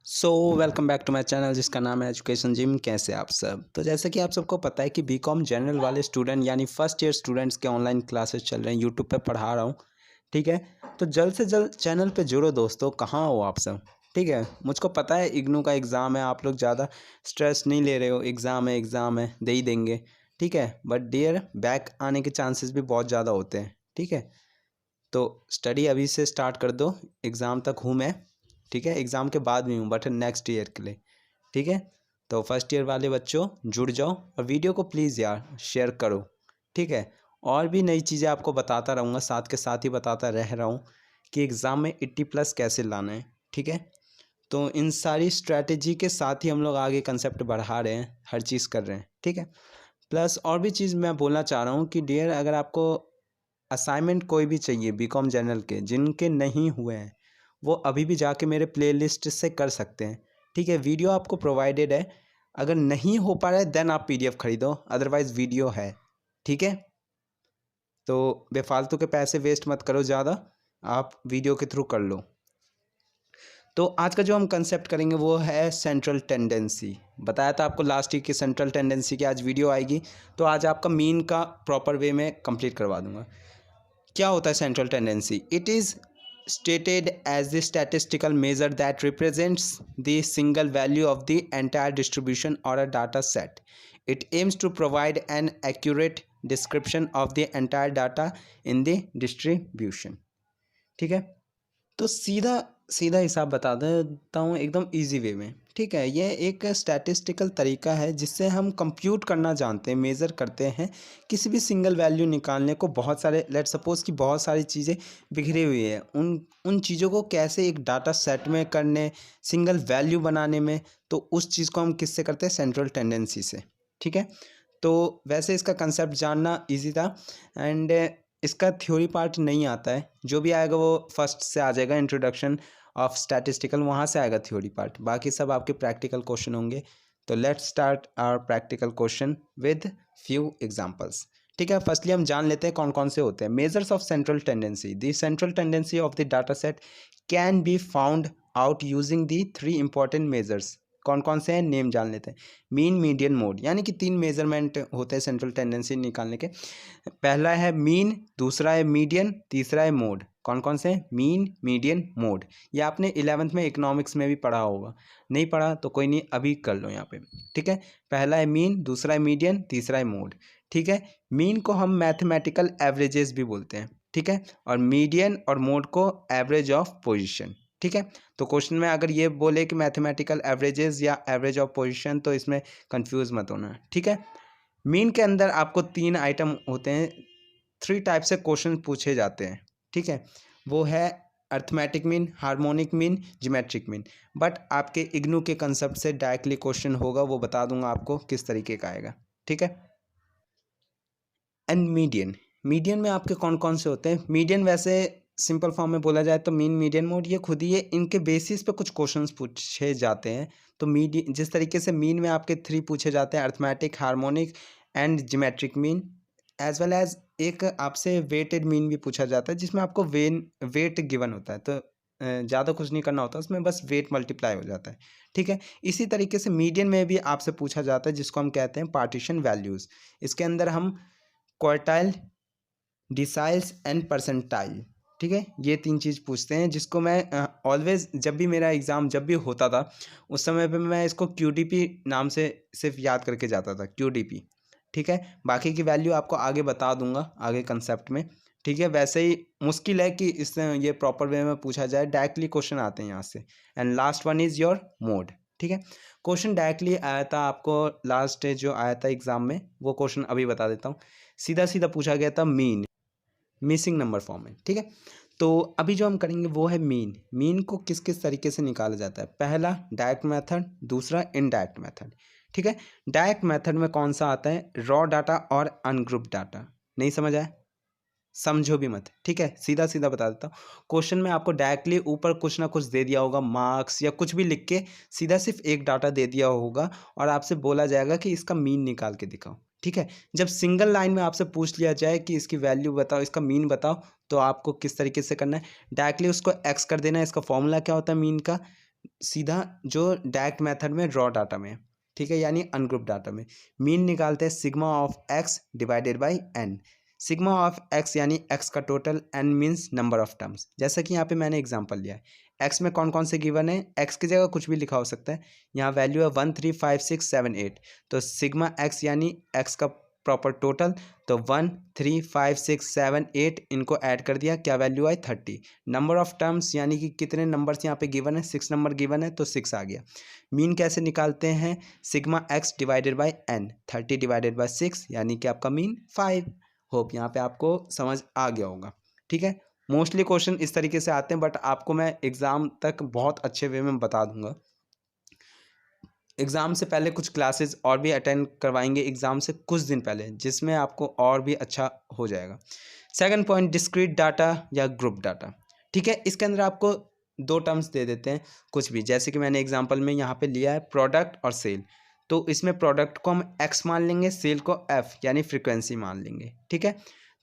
So welcome back to my channel जिसका नाम है एजुकेशन जिम। कैसे आप सब? तो जैसे कि आप सबको पता है कि बीकॉम जनरल वाले स्टूडेंट यानी फर्स्ट ईयर स्टूडेंट्स के ऑनलाइन क्लासेस चल रहे हैं, यूट्यूब पे पढ़ा रहा हूँ। ठीक है, तो जल्द से जल्द चैनल पे जुड़ो दोस्तों। कहाँ हो आप सब? ठीक है, मुझको पता है इग्नू का एग्ज़ाम है, आप लोग ज़्यादा स्ट्रेस नहीं ले रहे हो। एग्ज़ाम है दे ही देंगे। ठीक है, बट डियर बैक आने के चांसेस भी बहुत ज़्यादा होते हैं। ठीक है, तो स्टडी अभी से स्टार्ट कर दो। एग्ज़ाम तक हूँ मैं। ठीक है, एग्ज़ाम के बाद भी हूँ बट नेक्स्ट ईयर के लिए। ठीक है, तो फर्स्ट ईयर वाले बच्चों जुड़ जाओ और वीडियो को प्लीज़ यार शेयर करो। ठीक है, और भी नई चीज़ें आपको बताता रहूँगा, साथ के साथ ही बताता रह रहा हूँ कि एग्ज़ाम में 80+ कैसे लाना है। ठीक है, तो इन सारी स्ट्रैटेजी के साथ ही हम लोग आगे कंसेप्ट बढ़ा रहे हैं, हर चीज़ कर रहे हैं। ठीक है, प्लस और भी चीज़ मैं बोलना चाह रहा हूँ कि डियर अगर आपको असाइनमेंट कोई भी चाहिए बीकॉम जनरल के, जिनके नहीं हुए हैं वो अभी भी जाके मेरे प्लेलिस्ट से कर सकते हैं। ठीक है, वीडियो आपको प्रोवाइडेड है। अगर नहीं हो पा रहा है देन आप पीडीएफ खरीदो, अदरवाइज़ वीडियो है। ठीक है, तो बेफालतू के पैसे वेस्ट मत करो ज़्यादा, आप वीडियो के थ्रू कर लो। तो आज का जो हम कंसेप्ट करेंगे वो है सेंट्रल टेंडेंसी। बताया था आपको लास्ट वीक की सेंट्रल टेंडेंसी की आज वीडियो आएगी, तो आज आपका मीन का प्रॉपर वे में कंप्लीट करवा दूंगा। क्या होता है central tendency? It is stated as the statistical measure that represents the single value of the entire distribution or a data set. It aims to provide an accurate description of the entire data in the distribution. ठीक है, तो सीधा सीधा हिसाब बता देता हूँ एकदम इजी वे में। ठीक है, ये एक स्टैटिस्टिकल तरीका है जिससे हम कंप्यूट करना जानते हैं, मेज़र करते हैं किसी भी सिंगल वैल्यू निकालने को। बहुत सारे लेट सपोज़ कि बहुत सारी चीज़ें बिखरी हुई है, उन उन चीज़ों को कैसे एक डाटा सेट में करने, सिंगल वैल्यू बनाने में, तो उस चीज़ को हम किससे करते हैं? सेंट्रल टेंडेंसी से। ठीक है, तो वैसे इसका कंसेप्ट जानना ईजी था एंड इसका थ्योरी पार्ट नहीं आता है। जो भी आएगा वो फर्स्ट से आ जाएगा, इंट्रोडक्शन ऑफ स्टैटिस्टिकल, वहाँ से आएगा थ्योरी पार्ट। बाकी सब आपके प्रैक्टिकल क्वेश्चन होंगे। तो let's start our practical question with few examples. ठीक है, फर्स्टली हम जान लेते हैं कौन कौन से होते हैं। Measures of central tendency. The central tendency of the data set can be found out using the 3 important measures. कौन कौन से हैं नेम जान लेते हैं। मीन, मीडियन, मोड, यानी कि 3 मेजरमेंट होते हैं सेंट्रल टेंडेंसी निकालने के। पहला है मीन, दूसरा है मीडियन, तीसरा है मोड। कौन कौन से हैं? Mean, median, mode. ये आपने 11th में इकोनॉमिक्स में भी पढ़ा होगा। नहीं पढ़ा तो कोई नहीं, अभी कर लो यहाँ पे। ठीक है, पहला है मीन, दूसरा है मीडियन, तीसरा है मोड। ठीक है, मीन को हम मैथमेटिकल एवरेजेस भी बोलते हैं। ठीक है, और मीडियन और मोड को एवरेज ऑफ पोजिशन। ठीक है, तो क्वेश्चन में अगर ये बोले कि मैथमेटिकल एवरेजेस या एवरेज ऑफ पोजिशन, तो इसमें कंफ्यूज मत होना। ठीक है, मीन के अंदर आपको 3 आइटम होते हैं, 3 टाइप से क्वेश्चन पूछे जाते हैं। ठीक है, वो है arithmetic mean, harmonic mean, geometric mean. But आपके इग्नू के कंसेप्ट से डायरेक्टली क्वेश्चन होगा, वो बता दूंगा आपको किस तरीके का आएगा। ठीक है, एंड मीडियन। मीडियन में आपके कौन कौन से होते हैं? मीडियन वैसे सिंपल फॉर्म में बोला जाए तो मीन, मीडियन, मोड, ये खुद ही है। इनके बेसिस पे कुछ क्वेश्चंस पूछे जाते हैं। तो मीडियन जिस तरीके से मीन में आपके 3 पूछे जाते हैं, arithmetic, harmonic and geometric mean, as well as एक आपसे वेटेड मीन भी पूछा जाता है जिसमें आपको वेट गिवन होता है। तो ज़्यादा कुछ नहीं करना होता उसमें, बस वेट मल्टीप्लाई हो जाता है। ठीक है, इसी तरीके से मीडियन में भी आपसे पूछा जाता है जिसको हम कहते हैं पार्टीशन वैल्यूज़। इसके अंदर हम क्वार्टाइल, डिसाइल्स एंड परसेंटाइल, ठीक है, ये 3 चीज़ पूछते हैं जिसको मैं ऑलवेज जब भी मेरा एग्ज़ाम जब भी होता था उस समय पे मैं इसको क्यूडीपी नाम से सिर्फ याद करके जाता था, क्यूडीपी। ठीक है, बाकी की वैल्यू आपको आगे बता दूंगा आगे कंसेप्ट में। ठीक है, वैसे ही मुश्किल है कि इससे ये प्रॉपर वे में पूछा जाए, डायरेक्टली क्वेश्चन आते हैं यहाँ से। And last one is your mode. ठीक है, क्वेश्चन डायरेक्टली आया था आपको लास्ट जो आया था एग्ज़ाम में, वो क्वेश्चन अभी बता देता हूँ। सीधा सीधा पूछा गया था मीन, मिसिंग नंबर फॉर्म में। ठीक है, तो अभी जो हम करेंगे वो है मीन। मीन को किस किस तरीके से निकाला जाता है? पहला डायरेक्ट मेथड, दूसरा इनडायरेक्ट मेथड। ठीक है, डायरेक्ट मेथड में कौन सा आता है? रॉ डाटा और अनग्रुप डाटा। नहीं समझ आया? समझो भी मत। ठीक है, सीधा सीधा बता देता हूँ। क्वेश्चन में आपको डायरेक्टली ऊपर कुछ ना कुछ दे दिया होगा, मार्क्स या कुछ भी लिख के सीधा सिर्फ एक डाटा दे दिया होगा और आपसे बोला जाएगा कि इसका मीन निकाल के दिखाओ। ठीक है, जब सिंगल लाइन में आपसे पूछ लिया जाए कि इसकी वैल्यू बताओ, इसका मीन बताओ, तो आपको किस तरीके से करना है? डायरेक्टली उसको एक्स कर देना है। इसका फॉर्मूला क्या होता है मीन का? सीधा जो डायरेक्ट मेथड में रॉ डाटा में, ठीक है, यानी अनग्रुप डाटा में मीन निकालते हैं sigma of X divided by N. Sigma of X यानी एक्स का total, N means number of terms. जैसा कि यहाँ पे मैंने एग्जांपल लिया है, एक्स में कौन कौन से गिवन है, एक्स की जगह कुछ भी लिखा हो सकता है। यहाँ वैल्यू है 1 3 5 6 7 8, तो सिग्मा एक्स यानी एक्स का प्रॉपर टोटल, तो 1 3 5 6 7 8 इनको ऐड कर दिया, क्या value I 30। Number of terms यानी कि कितने नंबर्स यहाँ पे गिवन है, 6 नंबर गिवन है तो 6 आ गया। मीन कैसे निकालते हैं, sigma X divided by N, 30 divided by 6 यानी कि आपका मीन 5। होप यहाँ पे आपको समझ आ गया होगा, ठीक है। मोस्टली क्वेश्चन इस तरीके से आते हैं, बट आपको मैं एग्ज़ाम तक बहुत अच्छे वे में बता दूंगा। एग्ज़ाम से पहले कुछ क्लासेस और भी अटेंड करवाएंगे एग्ज़ाम से कुछ दिन पहले, जिसमें आपको और भी अच्छा हो जाएगा। सेकंड पॉइंट, डिस्क्रीट डाटा या ग्रुप डाटा, ठीक है। इसके अंदर आपको दो टर्म्स दे देते हैं कुछ भी, जैसे कि मैंने एग्जांपल में यहाँ पे लिया है प्रोडक्ट और सेल। तो इसमें प्रोडक्ट को हम एक्स मान लेंगे, सेल को एफ यानी फ्रीक्वेंसी मान लेंगे, ठीक है।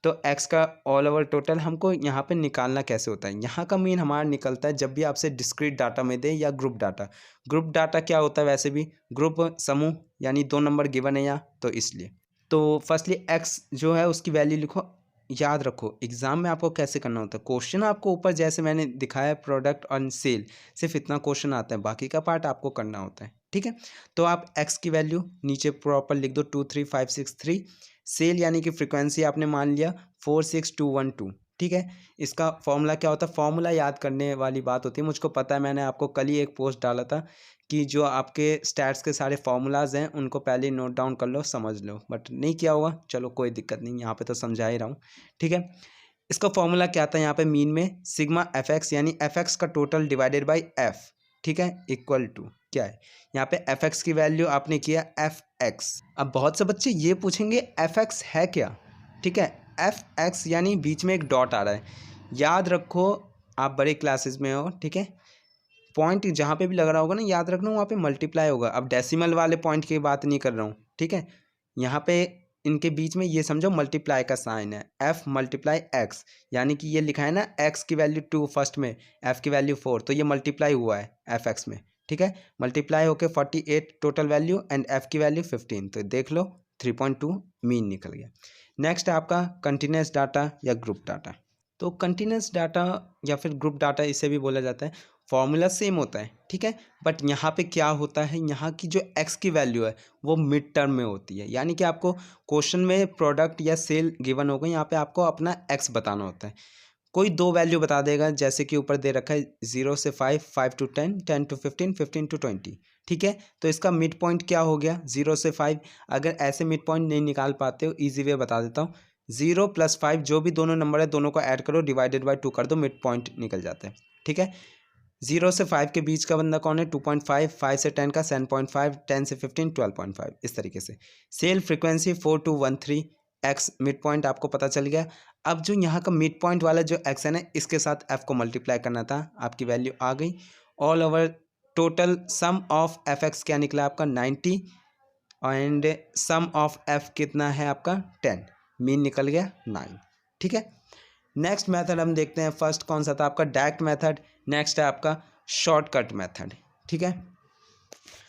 तो एक्स का ऑल ओवर टोटल हमको यहाँ पे निकालना कैसे होता है, यहाँ का मीन हमारा निकलता है जब भी आपसे डिस्क्रीट डाटा में दे या ग्रुप डाटा। ग्रुप डाटा क्या होता है, वैसे भी ग्रुप समूह, यानी 2 नंबर गिवन है यहाँ, तो इसलिए तो फर्स्टली एक्स जो है उसकी वैल्यू लिखो। याद रखो एग्जाम में आपको कैसे करना होता है, क्वेश्चन आपको ऊपर जैसे मैंने दिखाया प्रोडक्ट और सेल, सिर्फ इतना क्वेश्चन आता है, बाकी का पार्ट आपको करना होता है, ठीक है। तो आप एक्स की वैल्यू नीचे प्रॉपर लिख दो 2 3 5 6 3। सेल यानी कि फ्रीक्वेंसी आपने मान लिया 46212, ठीक है। इसका फॉर्मूला क्या होता है, फॉर्मूला याद करने वाली बात होती है, मुझको पता है, मैंने आपको कल ही एक पोस्ट डाला था कि जो आपके स्टैट्स के सारे फार्मूलाज हैं उनको पहले नोट डाउन कर लो, समझ लो, बट नहीं किया होगा, चलो कोई दिक्कत नहीं, यहाँ पे तो समझा ही रहा हूँ, ठीक है। इसका फॉर्मूला क्या आता है, यहाँ पे मीन में सिग्मा एफ एक्स यानी एफ एक्स का टोटल डिवाइडेड बाई एफ, ठीक है, इक्वल टू क्या है, यहाँ पे एफ एक्स की वैल्यू आपने किया एफ एक्स। अब बहुत से बच्चे ये पूछेंगे एफ एक्स है क्या, ठीक है। एफ एक्स यानी बीच में एक डॉट आ रहा है, याद रखो आप बड़े क्लासेस में हो, ठीक है। पॉइंट जहाँ पे भी लग रहा होगा ना, याद रखना वहाँ पे मल्टीप्लाई होगा। अब डेसिमल वाले पॉइंट की बात नहीं कर रहा हूँ, ठीक है। यहाँ पे इनके बीच में ये समझो मल्टीप्लाई का साइन है, एफ मल्टीप्लाई एक्स, यानी कि ये लिखा है ना एक्स की वैल्यू 2 फर्स्ट में, एफ की वैल्यू 4, तो ये मल्टीप्लाई हुआ है एफ एक्स में, ठीक है। मल्टीप्लाई होके 48 टोटल वैल्यू एंड एफ की वैल्यू 15, तो देख लो 3.2 मीन निकल गया। नेक्स्ट है आपका कंटिन्यूस डाटा या ग्रुप डाटा। तो कंटिन्यूस डाटा या फिर ग्रुप डाटा इसे भी बोला जाता है, फॉर्मूला सेम होता है, ठीक है। बट यहाँ पे क्या होता है, यहाँ की जो एक्स की वैल्यू है वो मिड टर्म में होती है, यानी कि आपको क्वेश्चन में प्रोडक्ट या सेल गिवन होगा, यहाँ पे आपको अपना एक्स बताना होता है। कोई दो वैल्यू बता देगा, जैसे कि ऊपर दे रखा है 0 से 5, 5 to 10, 10 to 15, 15 to 20, ठीक है। तो इसका मिड पॉइंट क्या हो गया 0 से 5। अगर ऐसे मिड पॉइंट नहीं निकाल पाते हो, ईजी वे बता देता हूँ, 0 + 5 जो भी दोनों नंबर है दोनों को ऐड करो, डिवाइडेड बाई 2 कर दो, मिड पॉइंट निकल जाता है, ठीक है। 0 से 5 के बीच का बंदा कौन है, 2.5, 5 से 10 का 7.5, 10 से 15 12.5, इस तरीके से। Cell frequency 4213 X, mid point आपको पता चल गया। अब जो यहाँ का मिड पॉइंट वाला जो एक्स है ना, इसके साथ एफ को मल्टीप्लाई करना था, आपकी वैल्यू आ गई। All over total sum of F x क्या निकला आपका 90 एंड सम ऑफ एफ कितना है आपका 10, मीन निकल गया 9, ठीक है। नेक्स्ट मेथड हम देखते हैं, फर्स्ट कौन सा था आपका डायरेक्ट मेथड, नेक्स्ट है आपका शॉर्टकट मेथड, ठीक है।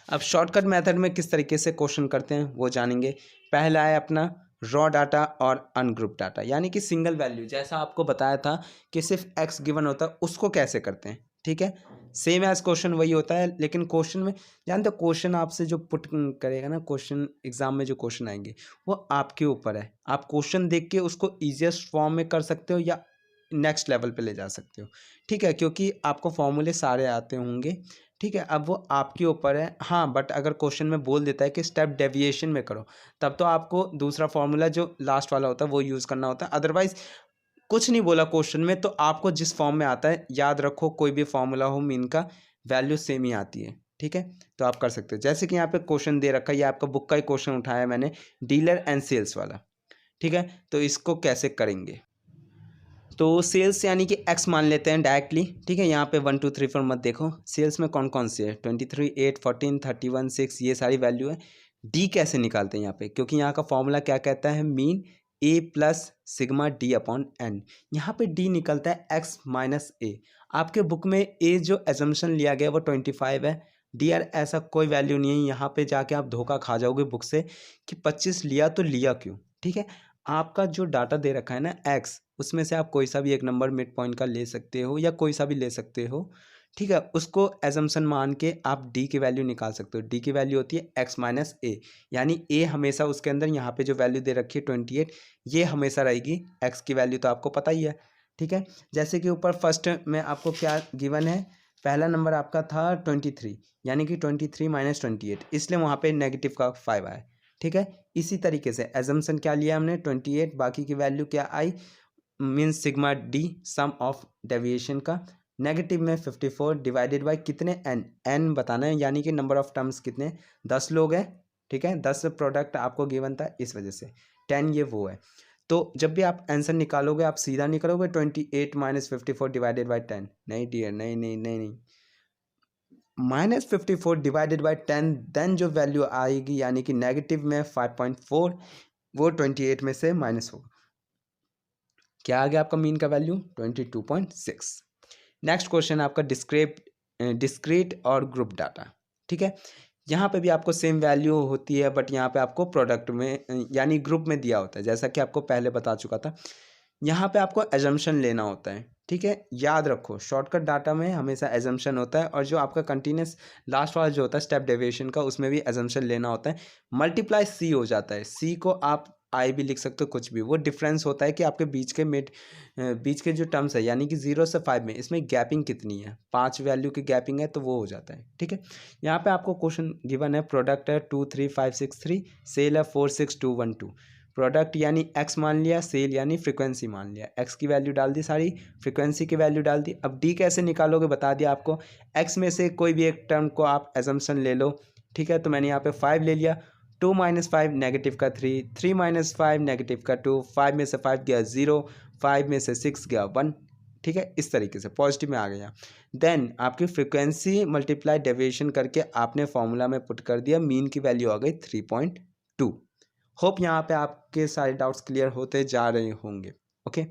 अब शॉर्टकट मेथड में किस तरीके से क्वेश्चन करते हैं वो जानेंगे। पहला है अपना रॉ डाटा और अनग्रुप डाटा, यानी कि सिंगल वैल्यू, जैसा आपको बताया था कि सिर्फ एक्स गिवन होता है, उसको कैसे करते हैं, ठीक है। सेम एज क्वेश्चन वही होता है, लेकिन क्वेश्चन में जानते हो, क्वेश्चन आपसे जो पुट करेगा ना, क्वेश्चन एग्जाम में जो क्वेश्चन आएंगे वो आपके ऊपर है, आप क्वेश्चन देख के उसको ईजिएस्ट फॉर्म में कर सकते हो या नेक्स्ट लेवल पे ले जा सकते हो, ठीक है, क्योंकि आपको फॉर्मूले सारे आते होंगे, ठीक है। अब वो आपके ऊपर है, हाँ, बट अगर क्वेश्चन में बोल देता है कि स्टेप डेविएशन में करो, तब तो आपको दूसरा फॉर्मूला जो लास्ट वाला होता है वो यूज़ करना होता है। अदरवाइज कुछ नहीं बोला क्वेश्चन में, तो आपको जिस फॉर्म में आता है, याद रखो कोई भी फॉर्मूला हो, मीन का वैल्यू सेम ही आती है, ठीक है। तो आप कर सकते हो, जैसे कि यहाँ पे क्वेश्चन दे रखा है, ये आपका बुक का ही क्वेश्चन उठाया है मैंने, डीलर एंड सेल्स वाला, ठीक है। तो इसको कैसे करेंगे, तो सेल्स यानी कि एक्स मान लेते हैं डायरेक्टली, ठीक है। यहाँ पे 1 2 3 4 मत देखो, सेल्स में कौन कौन से है, 23 8 14 31 6, ये सारी वैल्यू है। डी कैसे निकालते हैं यहाँ पे, क्योंकि यहाँ का फॉर्मूला क्या कहता है, mean A plus sigma D upon N. यहाँ पे डी निकलता है एक्स माइनस ए। आपके बुक में ए जो एजम्पशन लिया गया वो 25 है। डी यार ऐसा कोई वैल्यू नहीं है, यहाँ पे जाके आप धोखा खा जाओगे बुक से कि 25 लिया तो लिया क्यों। ठीक है, आपका जो डाटा दे रखा है ना एक्स, उसमें से आप कोई सा भी एक नंबर मिड पॉइंट का ले सकते हो या कोई सा भी ले सकते हो। ठीक है, उसको एजम्पशन मान के आप डी की वैल्यू निकाल सकते हो। डी की वैल्यू होती है एक्स माइनस ए, यानी ए हमेशा उसके अंदर यहाँ पे जो वैल्यू दे रखी है 28, ये हमेशा रहेगी। एक्स की वैल्यू तो आपको पता ही है। ठीक है, जैसे कि ऊपर फर्स्ट में आपको क्या गिवन है, पहला नंबर आपका था 23, यानी कि 23 माइनस 28, इसलिए वहाँ पे नेगेटिव का 5 आया। ठीक है, इसी तरीके से एजम्पशन क्या लिया हमने 28, बाकी की वैल्यू क्या आई, means sigma D sum of deviation का। नेगेटिव में 54 डिवाइडेड बाय कितने एन, एन बताना है, यानी कि नंबर ऑफ टर्म्स कितने, 10 लोग हैं। ठीक है, 10 प्रोडक्ट आपको गिवन था, इस वजह से 10 ये वो है। तो जब भी आप आंसर निकालोगे आप सीधा निकालोगे 28 माइनस 54 डिवाइडेड बाई 10, नहीं डियर, नहीं नहीं नहीं नहीं, माइनस 54 डिवाइडेड बाई 10, देन जो वैल्यू आएगी यानी कि नेगेटिव में 5.4, वो 28 में से माइनस होगा। क्या आ गया आपका मीन का वैल्यू 22.6। नेक्स्ट क्वेश्चन आपका डिस्क्रीट और ग्रुप डाटा। ठीक है, यहाँ पे भी आपको सेम वैल्यू होती है, बट यहाँ पे आपको प्रोडक्ट में यानी ग्रुप में दिया होता है, जैसा कि आपको पहले बता चुका था। यहाँ पे आपको एजम्पशन लेना होता है। ठीक है, याद रखो शॉर्टकट डाटा में हमेशा एजम्पशन होता है, और जो आपका कंटिन्यूस लास्ट वाला जो होता है स्टेप डेविएशन का, उसमें भी एजम्पशन लेना होता है। मल्टीप्लाई सी हो जाता है, सी को आप आई भी लिख सकते हो, कुछ भी। वो डिफरेंस होता है कि आपके बीच के जो टर्म्स है, यानी कि 0 से 5 में इसमें गैपिंग कितनी है, 5 वैल्यू की गैपिंग है, तो वो हो जाता है। ठीक है, यहाँ पे आपको क्वेश्चन गिवन है, प्रोडक्ट है 23563, सेल है 46212। प्रोडक्ट यानी एक्स मान लिया, सेल यानी फ्रीक्वेंसी मान लिया, एक्स की वैल्यू डाल दी सारी, फ्रीक्वेंसी की वैल्यू डाल दी। अब डी कैसे निकालोगे बता दिया आपको, एक्स में से कोई भी एक टर्म को आप एजम्पशन ले लो। ठीक है, तो मैंने यहाँ पे 5 ले लिया, 2 माइनस 5 नेगेटिव का 3, 3 माइनस 5 नेगेटिव का 2, 5 में से 5 गया 0, 5 में से 6 गया 1। ठीक है, इस तरीके से पॉजिटिव में आ गया। देन आपकी फ्रीक्वेंसी मल्टीप्लाई डेविएशन करके आपने फॉर्मूला में पुट कर दिया, मीन की वैल्यू आ गई 3.2। होप यहाँ पे आपके सारे डाउट्स क्लियर होते जा रहे होंगे। ओके,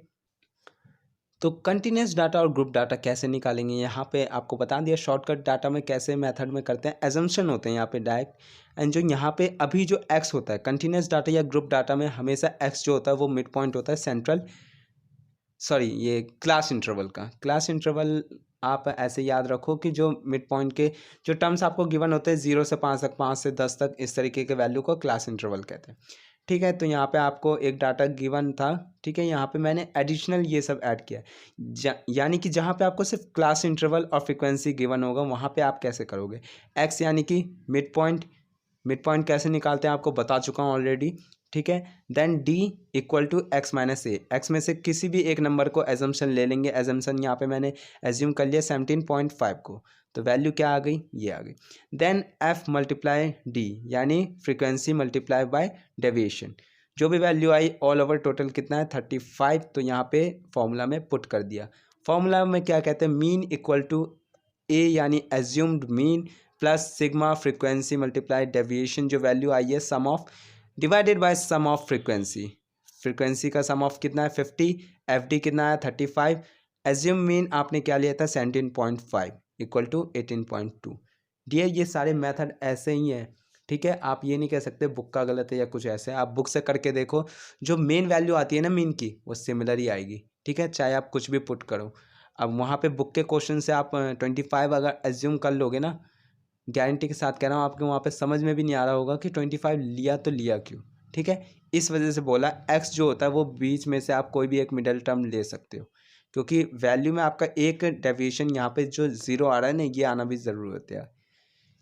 तो कंटिन्यूस डाटा और ग्रुप डाटा कैसे निकालेंगे, यहाँ पे आपको बता दिया। शॉर्टकट डाटा में कैसे मेथड में करते हैं, एजम्पशन होते हैं यहाँ पे डायरेक्ट। एंड जो यहाँ पे अभी जो एक्स होता है कंटिन्यूस डाटा या ग्रुप डाटा में, हमेशा एक्स जो होता है वो मिड पॉइंट होता है सेंट्रल, सॉरी ये क्लास इंटरवल का। क्लास इंटरवल आप ऐसे याद रखो कि जो मिड पॉइंट के जो टर्म्स आपको गिवन होते हैं 0 से 5 तक, 5 से 10 तक, इस तरीके के वैल्यू को क्लास इंटरवल कहते हैं। ठीक है, तो यहाँ पे आपको एक डाटा गिवन था। ठीक है, यहाँ पे मैंने एडिशनल ये सब ऐड किया, यानी कि जहाँ पे आपको सिर्फ क्लास इंटरवल और फ्रिक्वेंसी गिवन होगा, वहाँ पे आप कैसे करोगे। एक्स यानी कि मिड पॉइंट कैसे निकालते हैं आपको बता चुका हूँ ऑलरेडी। ठीक है, then D equal to X minus A, X में से किसी भी एक नंबर को एजम्पशन ले लेंगे। एजम्पशन यहाँ पे मैंने एज्यूम कर लिया 17.5 को, तो वैल्यू क्या आ गई, ये आ गई। देन एफ मल्टीप्लाई डी, यानी फ्रीक्वेंसी मल्टीप्लाई बाय डेविएशन, जो भी वैल्यू आई ऑल ओवर टोटल कितना है 35, तो यहाँ पे फॉर्मूला में पुट कर दिया। फॉर्मूला में क्या कहते हैं, मीन इक्वल टू ए यानी assumed mean plus sigma frequency multiply deviation, जो वैल्यू आई है sum of divided by sum of frequency का सम ऑफ कितना है 50, एफ डी कितना है 35, एज्यूम मीन आपने क्या लिया था 17.5 इक्वल टू 18.2। डी ये सारे मेथड ऐसे ही हैं। ठीक है, आप ये नहीं कह सकते बुक का गलत है या कुछ ऐसे, आप बुक से करके देखो, जो मेन वैल्यू आती है ना मीन की, वो सिमिलर ही आएगी। ठीक है, चाहे आप कुछ भी पुट करो। अब वहाँ पे बुक के क्वेश्चन से आप 25 अगर एज्यूम कर लोगे ना, गारंटी के साथ कह रहा हूँ आपके वहाँ पे समझ में भी नहीं आ रहा होगा कि 25 लिया तो लिया क्यों। ठीक है, इस वजह से बोला एक्स जो होता है वो बीच में से आप कोई भी एक मिडल टर्म ले सकते हो, क्योंकि वैल्यू में आपका एक डेविएशन यहाँ पे जो 0 आ रहा है ना, ये आना भी ज़रूरी होता है,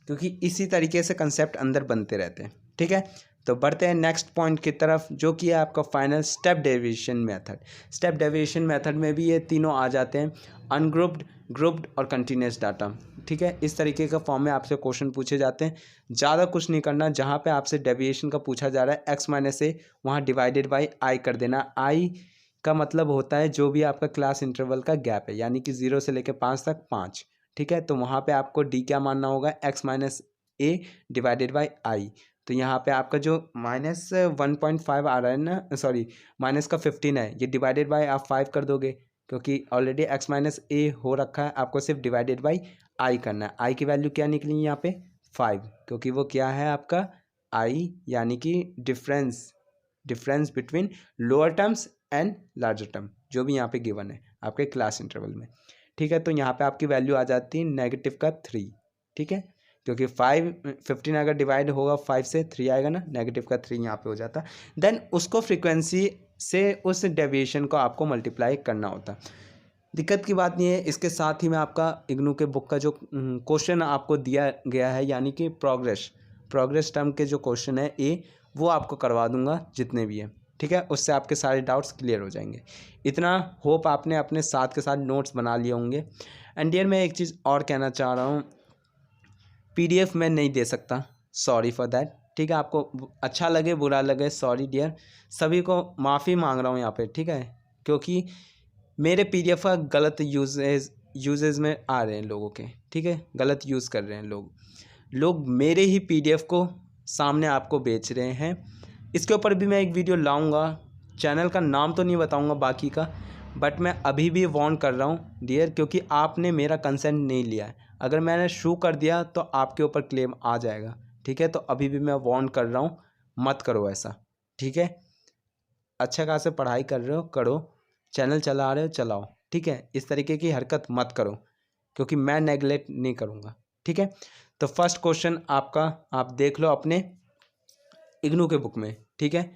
क्योंकि इसी तरीके से कंसेप्ट अंदर बनते रहते हैं। ठीक है, तो बढ़ते हैं नेक्स्ट पॉइंट की तरफ, जो कि है आपका final step deviation method. Step deviation method में भी ये तीनों आ जाते हैं, अनग्रुप्ड, ग्रुप्ड और कंटिन्यूस डाटा। ठीक है, इस तरीके का फॉर्म में आपसे क्वेश्चन पूछे जाते हैं। ज़्यादा कुछ नहीं करना, जहाँ पे आपसे डेविएशन का पूछा जा रहा है एक्स माइनस ए, वहाँ डिवाइडेड बाई आई कर देना। आई का मतलब होता है जो भी आपका क्लास इंटरवल का गैप है, यानी कि 0 से लेकर 5 तक 5। ठीक है, तो वहाँ पे आपको डी क्या मानना होगा, x minus A divided by I. तो यहाँ पे आपका जो -1.5 आ रहा है ना, सॉरी माइनस का 15 है, ये डिवाइडेड बाय आप 5 कर दोगे क्योंकि ऑलरेडी x माइनस ए हो रखा है, आपको सिर्फ डिवाइडेड बाई आई करना है। आई की वैल्यू क्या निकली यहाँ पे 5, क्योंकि वो क्या है आपका आई, यानी कि difference between lower terms and larger term, जो भी यहाँ पे गिवन है आपके क्लास इंटरवल में। ठीक है, तो यहाँ पे आपकी वैल्यू आ जाती है -3। ठीक है, क्योंकि 15 अगर डिवाइड होगा 5 से 3 आएगा ना, -3 यहाँ पे हो जाता। देन उसको फ्रीक्वेंसी से उस डेविएशन को आपको मल्टीप्लाई करना होता। दिक्कत की बात नहीं है। इसके साथ ही मैं आपका इग्नू के बुक का जो क्वेश्चन आपको दिया गया है, यानी कि प्रोग्रेस टर्म के जो क्वेश्चन है ए, वो आपको करवा दूंगा जितने भी हैं। ठीक है, उससे आपके सारे डाउट्स क्लियर हो जाएंगे। इतना होप आपने अपने साथ के साथ नोट्स बना लिए होंगे। एंड डियर मैं एक चीज़ और कहना चाह रहा हूँ, PDF मैं नहीं दे सकता, सॉरी फॉर दैट। ठीक है, आपको अच्छा लगे बुरा लगे, सॉरी डियर, सभी को माफ़ी मांग रहा हूँ यहाँ पे। ठीक है, क्योंकि मेरे PDF का गलत यूजेज में आ रहे हैं लोगों के। ठीक है, गलत यूज़ कर रहे हैं लोग मेरे ही PDF को सामने आपको बेच रहे हैं। इसके ऊपर भी मैं एक वीडियो लाऊंगा, चैनल का नाम तो नहीं बताऊंगा बाकी का, बट मैं अभी भी वार्न कर रहा हूँ डियर, क्योंकि आपने मेरा कंसेंट नहीं लिया है। अगर मैंने शू कर दिया तो आपके ऊपर क्लेम आ जाएगा। ठीक है, तो अभी भी मैं वार्न कर रहा हूँ, मत करो ऐसा। ठीक है, अच्छा खासा पढ़ाई कर रहे हो करो, चैनल चला रहे हो चलाओ। ठीक है, इस तरीके की हरकत मत करो, क्योंकि मैं नेगलेक्ट नहीं करूँगा। ठीक है, तो फर्स्ट क्वेश्चन आपका आप देख लो अपने इग्नू के बुक में। ठीक है,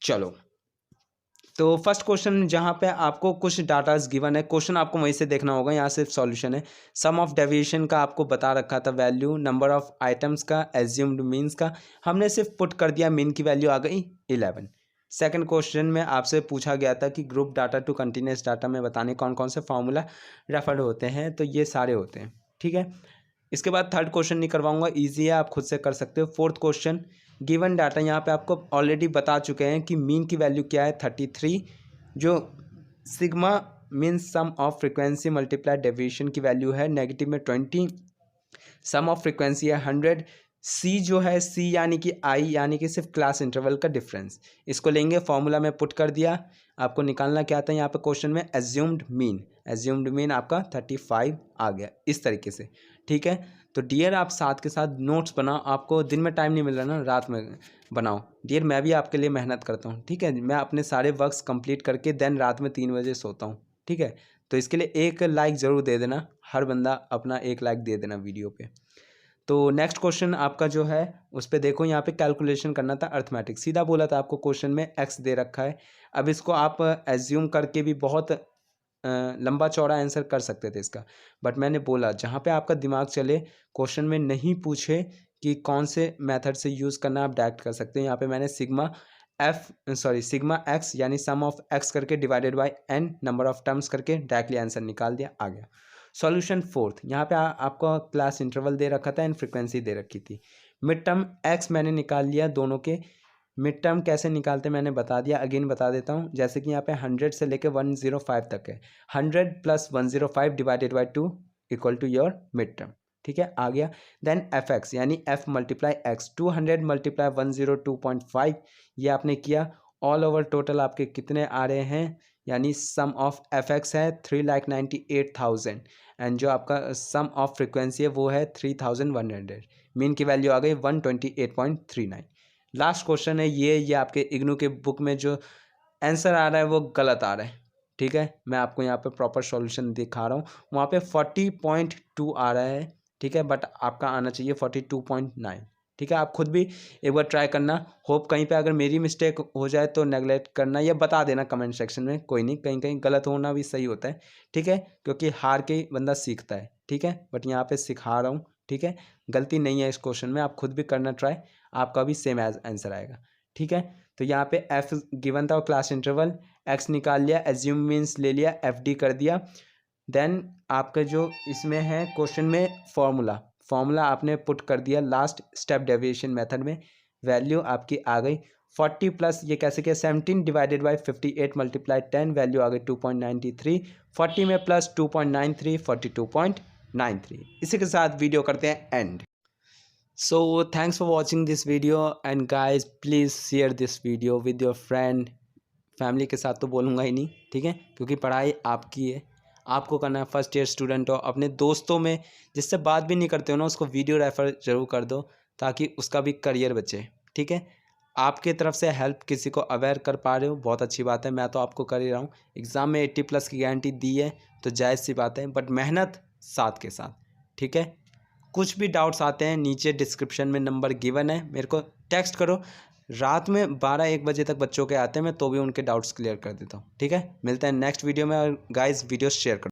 चलो तो फर्स्ट क्वेश्चन जहाँ पे आपको कुछ डाटाज गिवन है, क्वेश्चन आपको वहीं से देखना होगा, यहाँ सिर्फ सॉल्यूशन है। सम ऑफ डेविएशन का आपको बता रखा था वैल्यू, नंबर ऑफ आइटम्स का, एज्यूम्ड मीन्स का, हमने सिर्फ पुट कर दिया, मीन की वैल्यू आ गई 11। सेकंड क्वेश्चन में आपसे पूछा गया था कि group data to continuous data में बताने कौन कौन से फार्मूला रेफर्ड होते हैं, तो ये सारे होते हैं। ठीक है, इसके बाद थर्ड क्वेश्चन नहीं करवाऊंगा, ईजी है, आप खुद से कर सकते हो। फोर्थ क्वेश्चन गिवन डाटा, यहाँ पे आपको ऑलरेडी बता चुके हैं कि मीन की वैल्यू क्या है 33, जो sigma means sum of frequency multiply deviation की वैल्यू है नेगेटिव में 20, सम ऑफ फ्रीक्वेंसी है 100, सी जो है सी यानी कि आई यानी कि सिर्फ क्लास इंटरवल का डिफरेंस, इसको लेंगे फॉर्मूला में पुट कर दिया। आपको निकालना क्या था यहाँ पे क्वेश्चन में, एज्यूम्ड मीन आपका 35 आ गया इस तरीके से। ठीक है, तो डियर आप साथ के साथ नोट्स बनाओ, आपको दिन में टाइम नहीं मिल रहा ना, रात में बनाओ डियर, मैं भी आपके लिए मेहनत करता हूँ। ठीक है, मैं अपने सारे वर्क्स कंप्लीट करके देन रात में 3 बजे सोता हूँ। ठीक है, तो इसके लिए एक लाइक ज़रूर दे देना, हर बंदा अपना एक लाइक दे देना वीडियो पे। तो नेक्स्ट क्वेश्चन आपका जो है उस पर देखो, यहाँ पे कैलकुलेशन करना था अर्थमेटिक, सीधा बोला था आपको क्वेश्चन में x दे रखा है। अब इसको आप एज्यूम करके भी बहुत लंबा चौड़ा आंसर कर सकते थे इसका, बट मैंने बोला जहाँ पे आपका दिमाग चले, क्वेश्चन में नहीं पूछे कि कौन से मेथड से यूज़ करना, आप डायरेक्ट कर सकते हैं। यहाँ पे मैंने सिग्मा एक्स यानी सम ऑफ एक्स करके divided by n number of terms करके डायरेक्टली आंसर निकाल दिया, आ गया। सॉल्यूशन फोर्थ, यहाँ पे आपको क्लास इंटरवल दे रखा था एंड फ्रीक्वेंसी दे रखी थी। मिड टर्म एक्स मैंने निकाल लिया, दोनों के मिड टर्म कैसे निकालते मैंने बता दिया, अगेन बता देता हूँ। जैसे कि यहाँ पे 100 से लेके 105 तक है, 100 + 105 divided by 2 equal to your mid term. ठीक है, आ गया। देन एफ एक्स यानी f मल्टीप्लाई एक्स, 200 मल्टीप्लाई 102.5, ये आपने किया। ऑल ओवर टोटल आपके कितने आ रहे हैं, यानी सम ऑफ एफ एक्स है 3,98,000 एंड जो आपका सम ऑफ फ्रिक्वेंसी है वो है 3,100। मीन की वैल्यू आ गई 128.39। लास्ट क्वेश्चन है ये आपके इग्नू के बुक में जो आंसर आ रहा है वो गलत आ रहा है। ठीक है, मैं आपको यहाँ पे प्रॉपर सॉल्यूशन दिखा रहा हूँ, वहाँ पे 40.2 आ रहा है। ठीक है, बट आपका आना चाहिए 42.9। ठीक है, आप खुद भी एक बार ट्राई करना, होप कहीं पे अगर मेरी मिस्टेक हो जाए तो नेगलेक्ट करना या बता देना कमेंट सेक्शन में, कोई नहीं, कहीं कहीं गलत होना भी सही होता है। ठीक है, क्योंकि हार के ही बंदा सीखता है। ठीक है, बट यहाँ पे सिखा रहा हूँ। ठीक है, गलती नहीं है इस क्वेश्चन में, आप खुद भी करना ट्राई, आपका भी सेम एज आंसर आएगा। ठीक है, तो यहाँ पे एफ गिवन था और क्लास इंटरवल, एक्स निकाल लिया, एज्यूम मीन्स ले लिया, एफ डी कर दिया। देन आपका जो इसमें है क्वेश्चन में फॉर्मूला आपने पुट कर दिया लास्ट स्टेप डेविएशन मेथड में, वैल्यू आपकी आ गई 40 प्लस ये कैसे किया 17 डिवाइडेड बाई 58 मल्टीप्लाई 10, वैल्यू आ गई 2.93, 40 में प्लस 2.93 42.93। इसी के साथ वीडियो करते हैं and. So thanks for watching this video and guys please share this video with your friend. Family के साथ तो बोलूँगा ही नहीं, ठीक है, क्योंकि पढ़ाई आपकी है, आपको करना है। फर्स्ट ईयर स्टूडेंट हो, अपने दोस्तों में जिससे बात भी नहीं करते हो ना, उसको वीडियो रेफ़र ज़रूर कर दो ताकि उसका भी करियर बचे, ठीक है। आपके तरफ से हेल्प किसी को अवेयर कर पा रहे हो, बहुत अच्छी बात है। मैं तो आपको कर ही रहा हूँ। एग्ज़ाम में 80+ की गारंटी दी है तो जायज़ सी बात है, बट मेहनत साथ के साथ, ठीक है। कुछ भी डाउट्स आते हैं नीचे डिस्क्रिप्शन में नंबर गिवन है, मेरे को टेक्स्ट करो। रात में 12-1 बजे तक बच्चों के आते हैं, मैं तो भी उनके डाउट्स क्लियर कर देता हूँ, ठीक है। मिलते हैं नेक्स्ट वीडियो में, और गाइस वीडियो शेयर करो।